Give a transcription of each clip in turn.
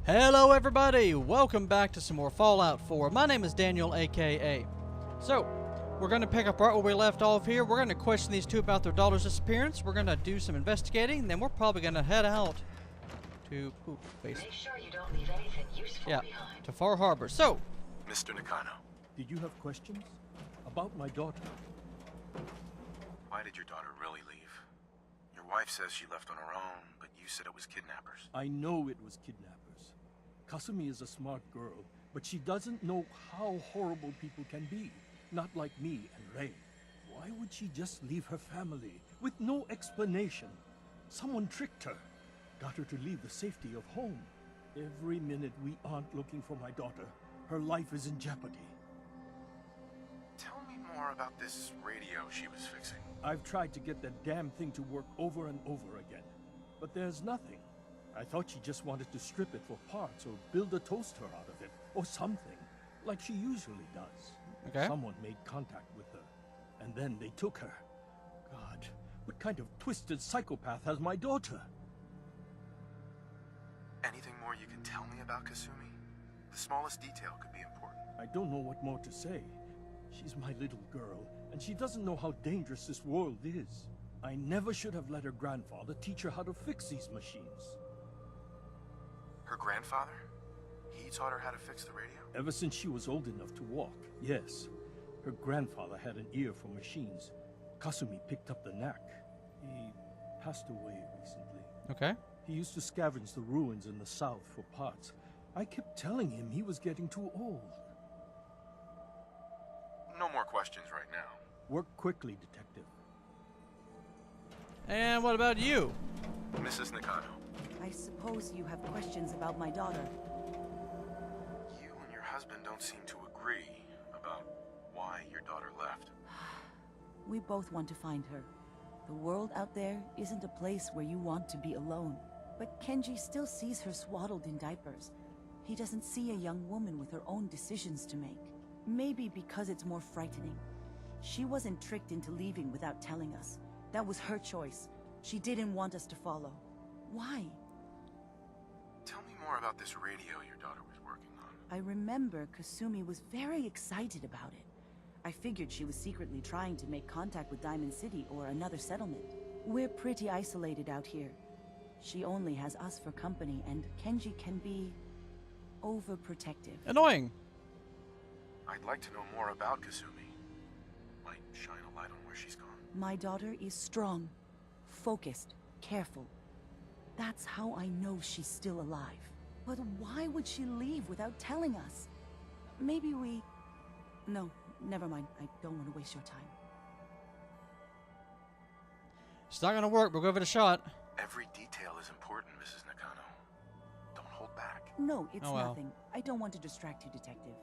Hello everybody, welcome back to some more Fallout 4. My name is DanielAKA. So, we're going to pick up right where we left off here. We're going to question these two about their daughter's disappearance. We're going to do some investigating, and then we're probably going to head out to... Ooh, face. Make sure you don't leave anything useful behind. To Far Harbor. So... Mr. Nakano. Did you have questions? About my daughter? Why did your daughter really leave? Your wife says she left on her own, but you said it was kidnappers. I know it was kidnappers. Kasumi is a smart girl, but she doesn't know how horrible people can be. Not like me and Ray. Why would she just leave her family with no explanation? Someone tricked her. Got her to leave the safety of home. Every minute we aren't looking for my daughter, her life is in jeopardy. Tell me more about this radio she was fixing. I've tried to get that damn thing to work over and over again, but there's nothing. I thought she just wanted to strip it for parts or build a toaster out of it, or something, like she usually does. Okay. Someone made contact with her, and then they took her. God, what kind of twisted psychopath has my daughter? Anything more you can tell me about Kasumi? The smallest detail could be important. I don't know what more to say. She's my little girl, and she doesn't know how dangerous this world is. I never should have let her grandfather teach her how to fix these machines. Her grandfather? He taught her how to fix the radio? Ever since she was old enough to walk, yes. Her grandfather had an ear for machines. Kasumi picked up the knack. He passed away recently. Okay. He used to scavenge the ruins in the south for parts. I kept telling him he was getting too old. No more questions right now. Work quickly, detective. And what about you? Mrs. Nakano. I suppose you have questions about my daughter. You and your husband don't seem to agree about why your daughter left. We both want to find her. The world out there isn't a place where you want to be alone. But Kenji still sees her swaddled in diapers. He doesn't see a young woman with her own decisions to make. Maybe because it's more frightening. She wasn't tricked into leaving without telling us. That was her choice. She didn't want us to follow. Why? Tell me more about this radio your daughter was working on. I remember Kasumi was very excited about it. I figured she was secretly trying to make contact with Diamond City or another settlement. We're pretty isolated out here. She only has us for company, and Kenji can be overprotective. Annoying. I'd like to know more about Kasumi. Might shine a light on where she's gone. My daughter is strong, focused, careful. That's how I know she's still alive. But why would she leave without telling us? Maybe we... No, never mind. I don't want to waste your time. It's not gonna work, but we'll give it a shot. Every detail is important, Mrs. Nakano. Don't hold back. No, it's Oh, well. nothing. I don't want to distract you, Detective.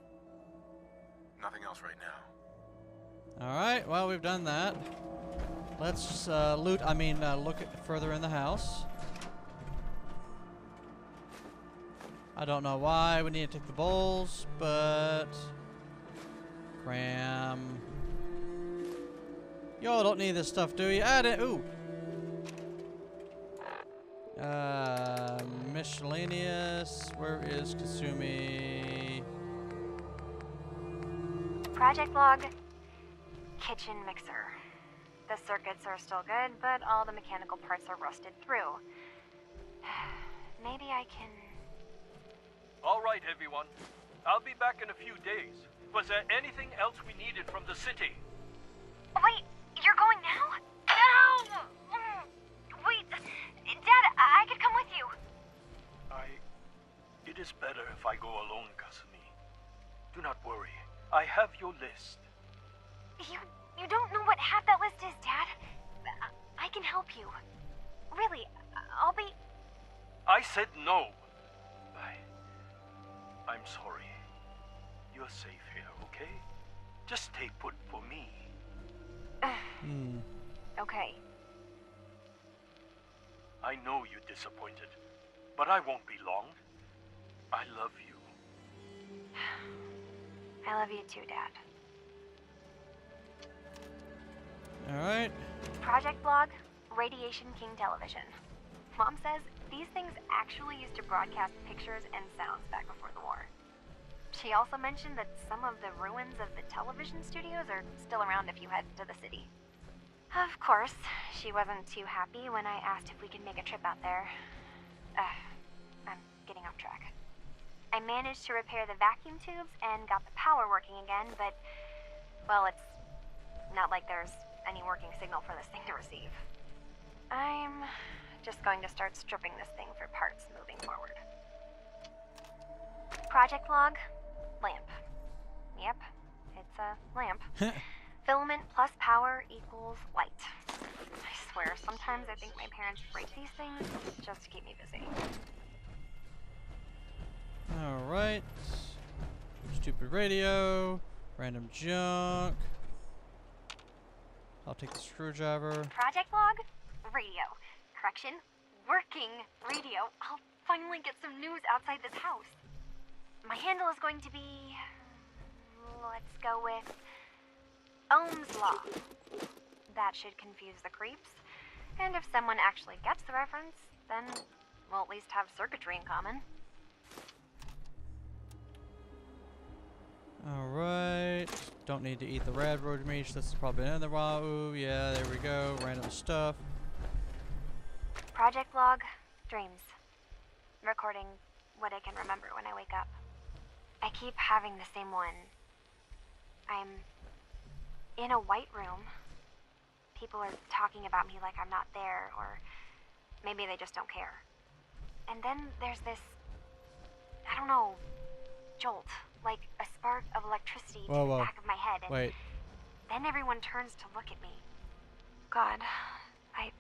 Nothing else right now. Alright, well, we've done that. Let's look at further in the house. I don't know why we need to take the bowls, but... Cram. Y'all don't need this stuff, do you? Add it. Ooh. Miscellaneous. Where is Kasumi? Project log. Kitchen mixer. The circuits are still good, but all the mechanical parts are rusted through. Maybe I can... All right, everyone. I'll be back in a few days. Was there anything else we needed from the city? Wait, you're going now? No! Wait, Dad, I could come with you. It is better if I go alone, Kasumi. Do not worry. I have your list. You don't know what half that list is, Dad. I can help you. Really, I'll be... I said no. I'm sorry. You're safe here, okay? Just stay put for me. Okay. I know you're disappointed, but I won't be long. I love you. I love you too, Dad. Alright. Project log, Radiation King Television. Mom says these things actually used to broadcast pictures and sounds back before the war. She also mentioned that some of the ruins of the television studios are still around if you head into the city. Of course, she wasn't too happy when I asked if we could make a trip out there. I'm getting off track. I managed to repair the vacuum tubes and got the power working again, but, well, it's not like there's any working signal for this thing to receive. I'm just going to start stripping this thing for parts moving forward. Project log, lamp. Yep, it's a lamp. Filament plus power equals light. I swear, sometimes I think my parents break these things just to keep me busy. Alright. Stupid radio. Random junk. I'll take the screwdriver. Project log, radio. Correction, working radio. I'll finally get some news outside this house. My handle is going to be... let's go with... Ohm's Law. That should confuse the creeps. And if someone actually gets the reference, then we'll at least have circuitry in common. Alright. Don't need to eat the railroad meat. This is probably another Wahoo. Yeah, there we go. Random stuff. Project log, dreams. Recording what I can remember when I wake up. I keep having the same one. I'm in a white room. People are talking about me like I'm not there, or maybe they just don't care. And then there's this, I don't know, jolt, like a spark of electricity to the back of my head, and wait. Then everyone turns to look at me. God, I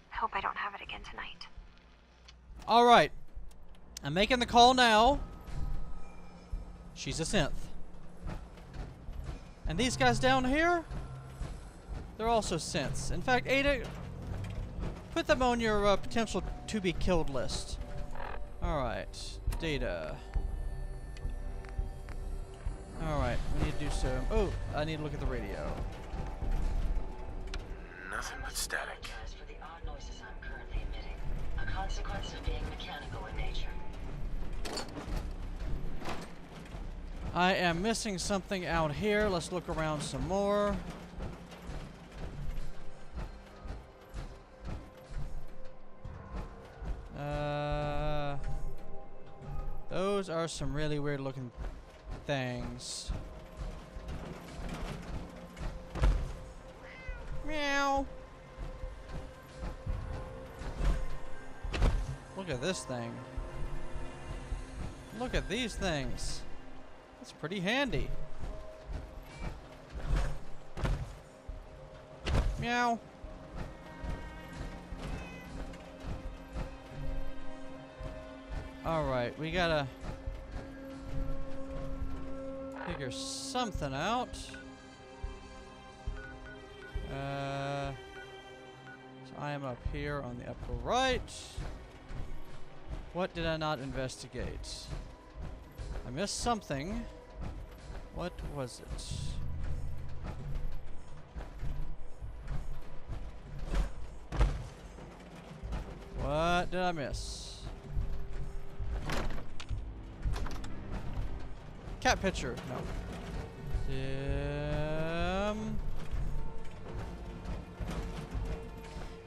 hope I don't have it again tonight. Alright. I'm making the call now. She's a synth. And these guys down here, they're also synths. In fact, Ada, put them on your potential to be killed list. Alright. Data. Alright, we need to do some... Oh, I need to look at the radio. Nothing but static. For the odd noises I'm currently emitting, a consequence of being mechanical in nature. I am missing something out here. Let's look around some more. Those are some really weird looking things. Meow. Look at this thing. Look at these things. That's pretty handy. Meow. Alright, we gotta figure something out. So I am up here on the upper right. What did I not investigate? I missed something. What was it? What did I miss? Cat picture. No.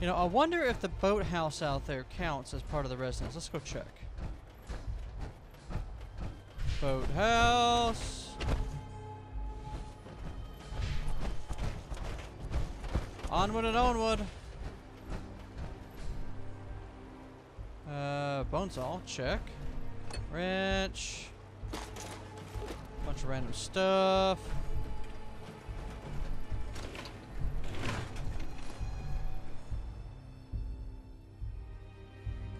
You know, I wonder if the boathouse out there counts as part of the residence. Let's go check. Boathouse. Onward and onward. Bonesaw, check. Wrench. Bunch of random stuff.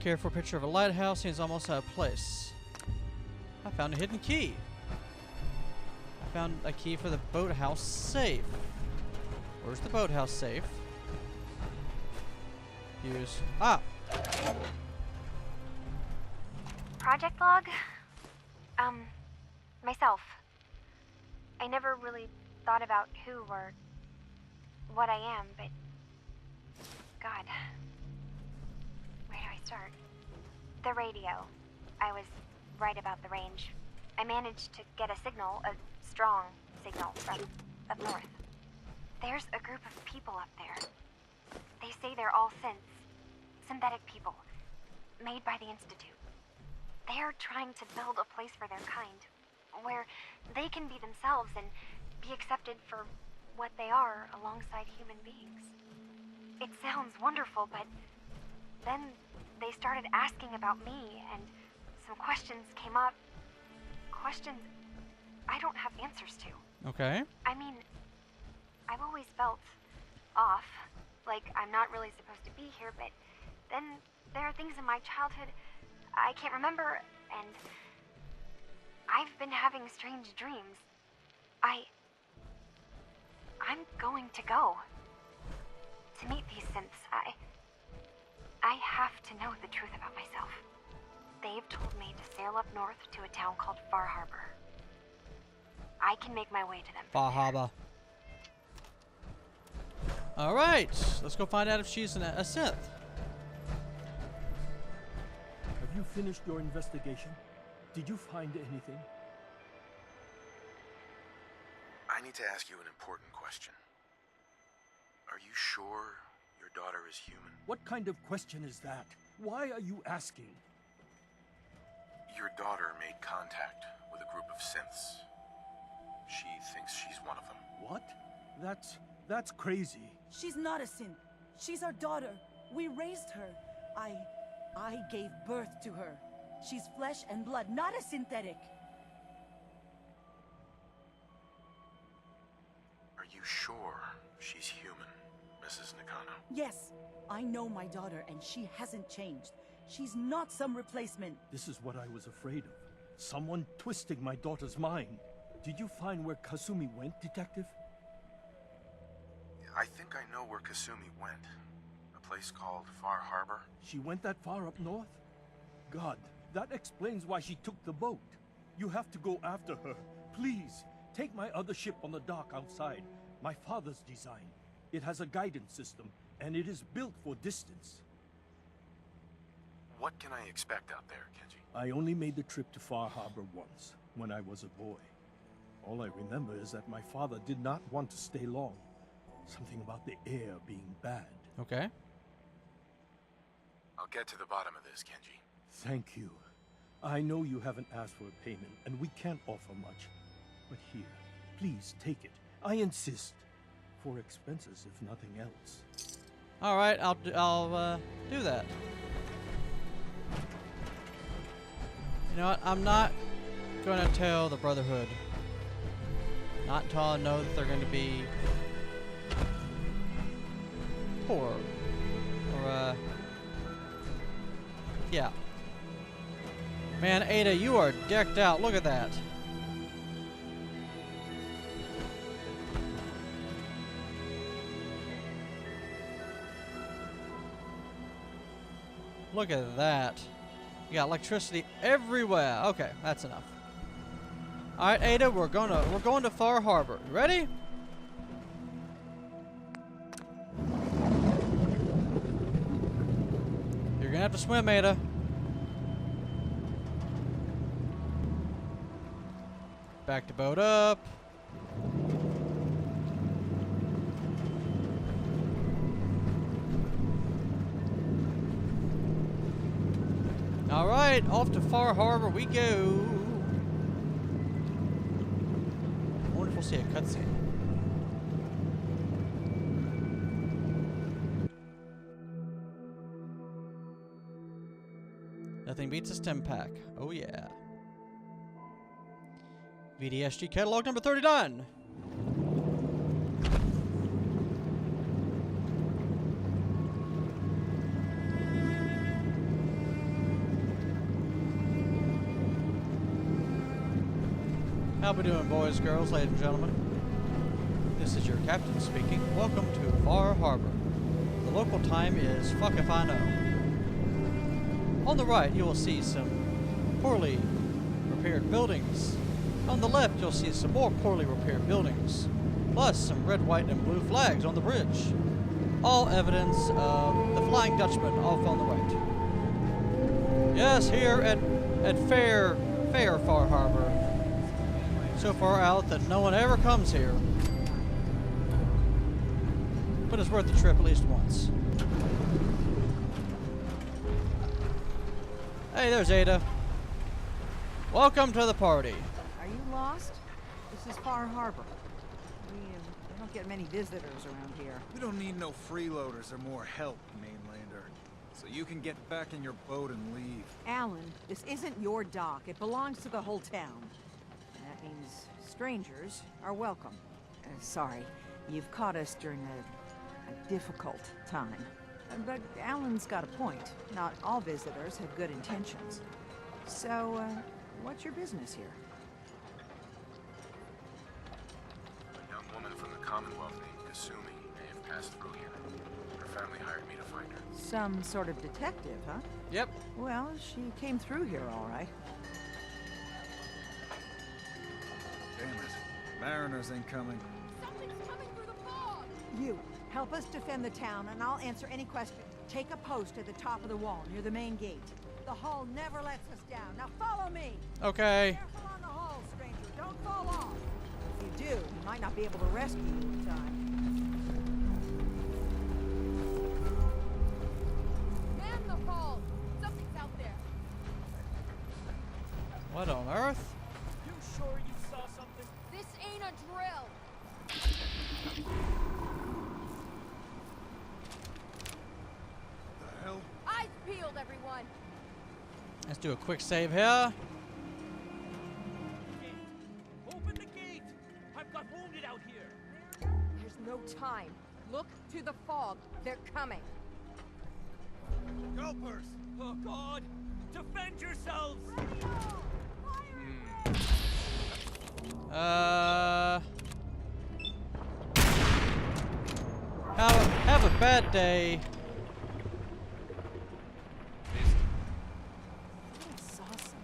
Care for a picture of a lighthouse. Seems almost out of place. I found a hidden key. I found a key for the boathouse safe. Where's the boathouse safe? Use. Ah! Project log? Myself. I never really thought about who or what I am, but... God. Where do I start? The radio. I was right about the range. I managed to get a signal, a strong signal, from up north. There's a group of people up there. They say they're all synthetic people, made by the Institute. They're trying to build a place for their kind, where they can be themselves and be accepted for what they are alongside human beings. It sounds wonderful, but then they started asking about me, and some questions came up. Questions I don't have answers to. Okay. I mean, I've always felt off, like I'm not really supposed to be here, but then there are things in my childhood I can't remember, and I've been having strange dreams. I'm going to go to meet these synths. I have to know the truth about myself. They've told me to sail up north to a town called Far Harbor. I can make my way to them. Far Harbor. All right, let's go find out if she's a synth. Have you finished your investigation? Did you find anything? I need to ask you an important question. Are you sure your daughter is human? What kind of question is that? Why are you asking? Your daughter made contact with a group of synths. She thinks she's one of them. What? That's crazy. She's not a synth. She's our daughter. We raised her. I gave birth to her. She's flesh and blood, not a synthetic. Are you sure she's human, Mrs. Nakano? Yes, I know my daughter, and she hasn't changed. She's not some replacement. This is what I was afraid of. Someone twisting my daughter's mind. Did you find where Kasumi went, Detective? I think I know where Kasumi went. A place called Far Harbor. She went that far up north? God, that explains why she took the boat. You have to go after her. Please, take my other ship on the dock outside. My father's design. It has a guidance system, and it is built for distance. What can I expect out there, Kenji? I only made the trip to Far Harbor once, when I was a boy. All I remember is that my father did not want to stay long. Something about the air being bad. Okay. I'll get to the bottom of this, Kenji. Thank you. I know you haven't asked for a payment, and we can't offer much. But here, please take it. I insist. For expenses, if nothing else. All right, I'll do that. You know what? I'm not going to tell the Brotherhood. Not until I know that they're going to be poor. Or, yeah. Man, Ada, you are decked out. Look at that. Look at that. You got electricity everywhere. Okay, that's enough. All right, Ada, we're going to Far Harbor. You ready? You're gonna have to swim, Ada. Back the boat up. All right, off to Far Harbor we go. I wonder if we'll see a cutscene. Nothing beats a stem pack. Oh yeah. VDSG catalog number 39. How we doing, boys, girls, ladies and gentlemen? This is your captain speaking. Welcome to Far Harbor. The local time is fuck if I know. On the right, you will see some poorly repaired buildings. On the left, you'll see some more poorly repaired buildings, plus some red, white, and blue flags on the bridge. All evidence of the Flying Dutchman off on the right. Yes, here at Fair Far Harbor. So far out that no one ever comes here. But it's worth the trip at least once. Hey, there's Ada. Welcome to the party. Are you lost? This is Far Harbor. We don't get many visitors around here. We don't need no freeloaders or more help, mainlander. So you can get back in your boat and leave. Alan, this isn't your dock. It belongs to the whole town. That means strangers are welcome. Sorry, you've caught us during a difficult time. But Alan's got a point. Not all visitors have good intentions. So, what's your business here? A young woman from the Commonwealth named Kasumi may have passed through here. Her family hired me to find her. Some sort of detective, huh? Yep. Well, she came through here all right. Damn it. Mariners ain't coming. Something's coming through the fog! You, help us defend the town, and I'll answer any question. Take a post at the top of the wall, near the main gate. The hull never lets us down. Now follow me! Okay. Careful on the hull, stranger. Don't fall off. If you do, he might not be able to rescue you in time. Man the hull! Something's out there! What on earth? You sure you saw something? This ain't a drill! The hell? Eyes peeled, everyone! Let's do a quick save here. Open the gate! I've got wounded out here! There's no time. Look to the fog. They're coming. Gulpers! Oh God! Defend yourselves! Have a bad day. I saw some.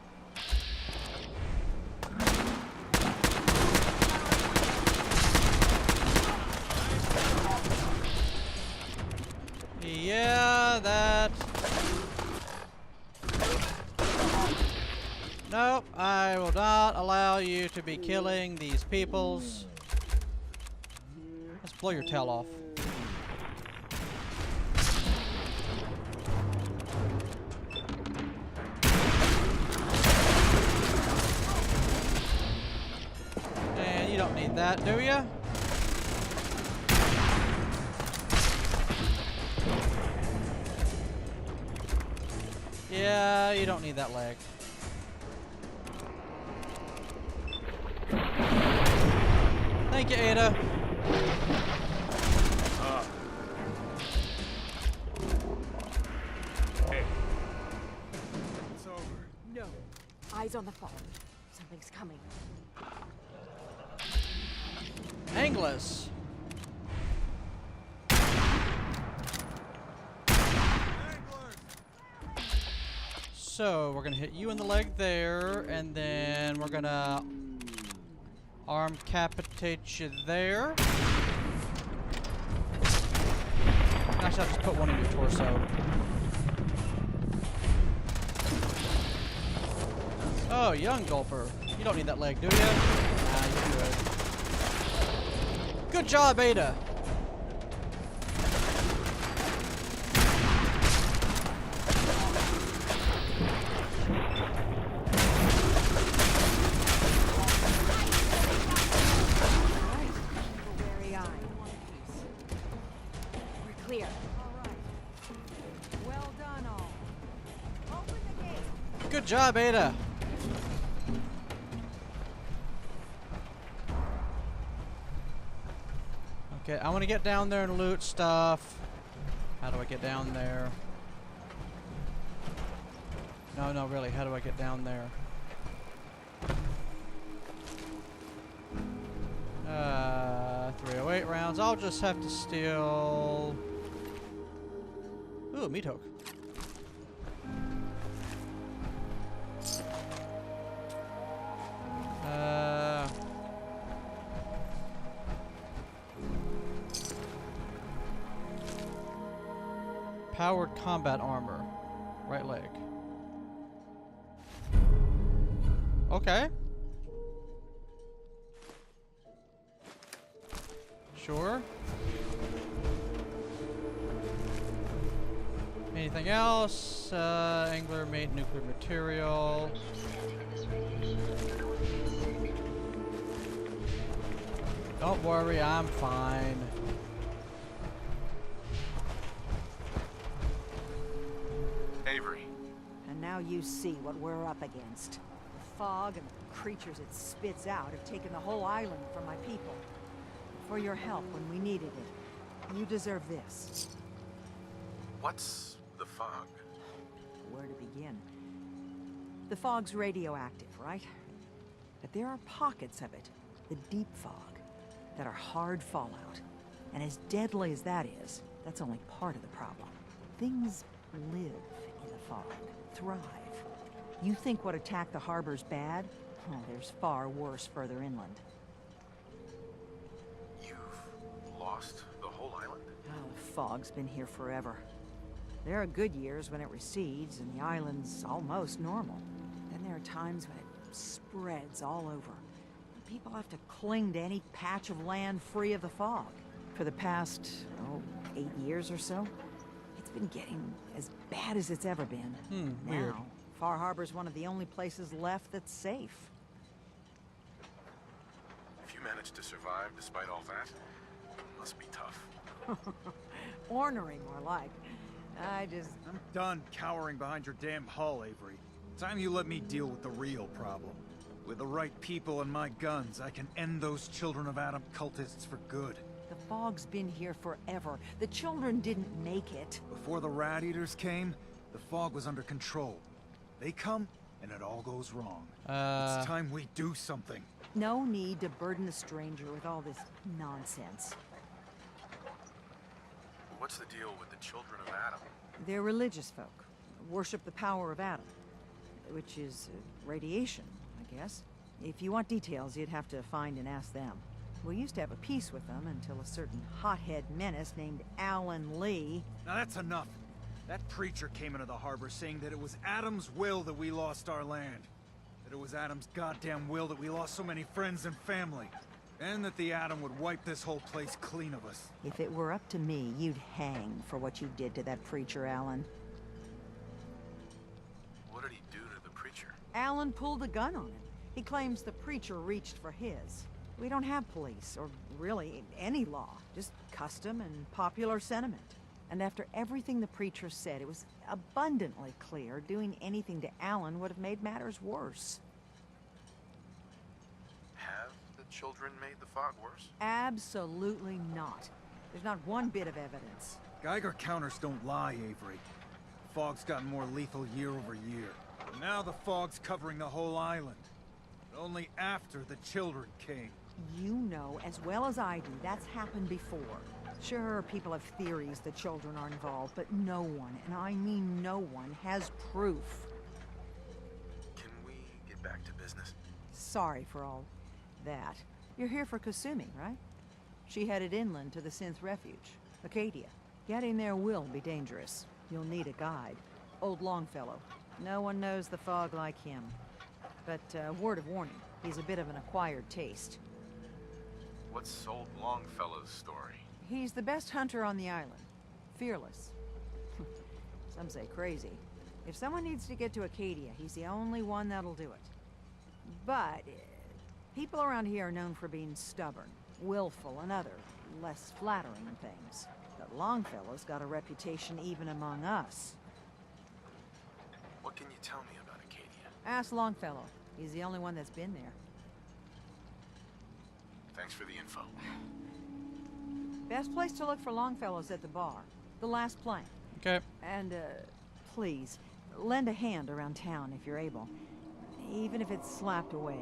Yeah, that. Nope, I will not allow you to be killing these peoples. Let's blow your tail off. And you don't need that, do you? Yeah, you don't need that leg. Thank you, Ada. Hey. It's over. No. Eyes on the fog. Something's coming. Anglers. So we're gonna hit you in the leg there, and then we're gonna arm capitate you there. Actually, I'll just put one in your torso. Oh, young gulper. You don't need that leg, do you? Nah, you're good. Good job, Ada. Wary eye. We're clear. All right. Well done, all. Open the gate. Good job, Ada. Okay, I want to get down there and loot stuff. How do I get down there? No, really, how do I get down there? 308 rounds. I'll just have to steal... Ooh, meat hook. Powered combat armor. Right leg. Okay. Sure. Anything else? Angler made nuclear material. Don't worry, I'm fine. Avery. And now you see what we're up against. The fog and the creatures it spits out have taken the whole island from my people. For your help when we needed it, you deserve this. What's the fog? Where to begin? The fog's radioactive, right? But there are pockets of it, the deep fog, that are hard fallout. And as deadly as that is, that's only part of the problem. Things live in the fog, thrive. You think what attacked the harbor's bad? Oh, there's far worse further inland. You've lost the whole island? Oh, the fog's been here forever. There are good years when it recedes and the island's almost normal. Then there are times when it spreads all over. People have to cling to any patch of land free of the fog. For the past, 8 years or so, it's been getting as bad as it's ever been. Weird. Now, Far Harbor's one of the only places left that's safe. If you managed to survive despite all that, it must be tough. Ornery, more like. I'm done cowering behind your damn hull, Avery. Time you let me deal with the real problem. With the right people and my guns, I can end those Children of Adam cultists for good. The fog's been here forever. The children didn't make it. Before the Rat Eaters came, the fog was under control. They come, and it all goes wrong. It's time we do something. No need to burden a stranger with all this nonsense. What's the deal with the Children of Adam? They're religious folk. Worship the power of Adam. Which is radiation, I guess. If you want details, you'd have to find and ask them. We used to have a peace with them until a certain hothead menace named Alan Lee... Now that's enough. That preacher came into the harbor saying that it was Adam's will that we lost our land. That it was Adam's goddamn will that we lost so many friends and family. And that the Atom would wipe this whole place clean of us. If it were up to me, you'd hang for what you did to that preacher, Alan. What did he do to the preacher? Alan pulled a gun on him. He claims the preacher reached for his. We don't have police, or really any law. Just custom and popular sentiment. And after everything the preacher said, it was abundantly clear doing anything to Alan would have made matters worse. Have the children made the fog worse? Absolutely not. There's not one bit of evidence. Geiger counters don't lie, Avery. The fog's gotten more lethal year over year. Now the fog's covering the whole island. But only after the children came. You know as well as I do that's happened before. Sure, people have theories the children are involved, but no one, and I mean no one, has proof. Can we get back to business? Sorry for all that. You're here for Kasumi, right? She headed inland to the Synth Refuge, Acadia. Getting there will be dangerous. You'll need a guide. Old Longfellow. No one knows the fog like him. But, word of warning, he's a bit of an acquired taste. What's Old Longfellow's story? He's the best hunter on the island. Fearless. Some say crazy. If someone needs to get to Acadia, he's the only one that'll do it. But people around here are known for being stubborn, willful, and other, less flattering things. But Longfellow's got a reputation even among us. What can you tell me about Acadia? Ask Longfellow. He's the only one that's been there. Thanks for the info. Best place to look for Longfellow's at the bar. The last plank. Okay. And, please, lend a hand around town if you're able. Even if it's slapped away.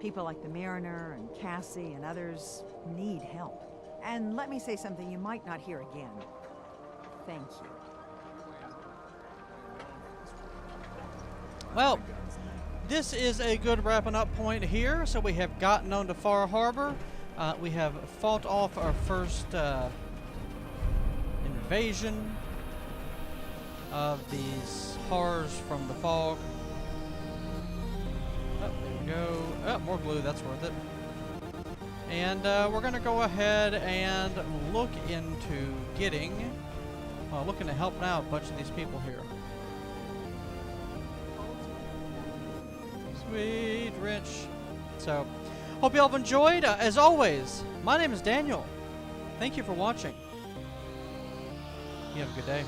People like the Mariner and Cassie and others need help. And let me say something you might not hear again. Thank you. Well, this is a good wrapping up point here. So we have gotten on to Far Harbor. We have fought off our first invasion of these horrors from the fog. Oh, we go... Oh, more glue. That's worth it. And we're going to go ahead and look into getting... looking to help out a bunch of these people here. Sweet, rich. So, hope you all have enjoyed. As always, my name is Daniel. Thank you for watching. You have a good day.